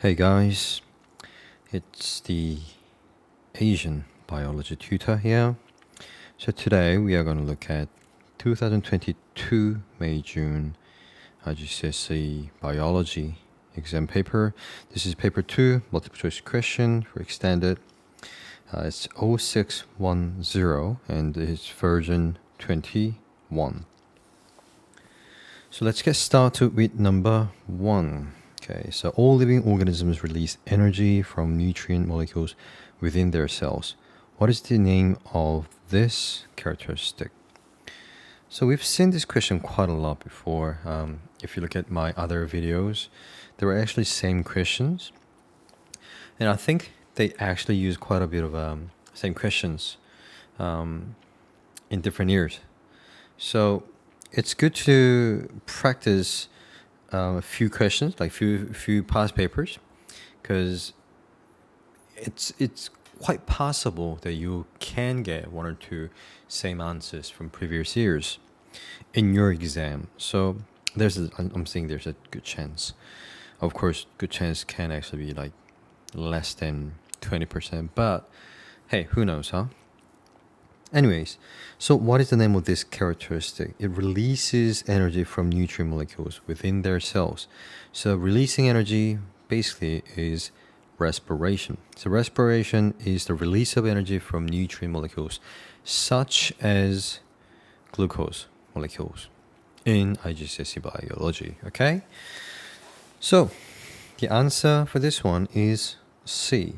Hey guys, it's the Asian biology tutor here. So today we are going to look at 2022 May-June IGCSE biology exam paper. This is paper 2, multiple choice question for extended. It's 0610 and it's version 21. So let's get started with number 1. Okay, so all living organisms release energy from nutrient molecules within their cells. What is the name of this characteristic? So we've seen this question quite a lot before. If you look at my other videos, they were actually same questions. And I think they actually use quite a bit of same questions in different years. So it's good to practice a few questions, like few past papers, because it's quite possible that you can get one or two same answers from previous years in your exam. So I'm saying there's a good chance. Of course, good chance can actually be like less than 20%, but hey, who knows, huh? Anyways, so what is the name of this characteristic? It releases energy from nutrient molecules within their cells. So releasing energy basically is respiration. So respiration is the release of energy from nutrient molecules such as glucose molecules in IGCSE biology, okay? So the answer for this one is C.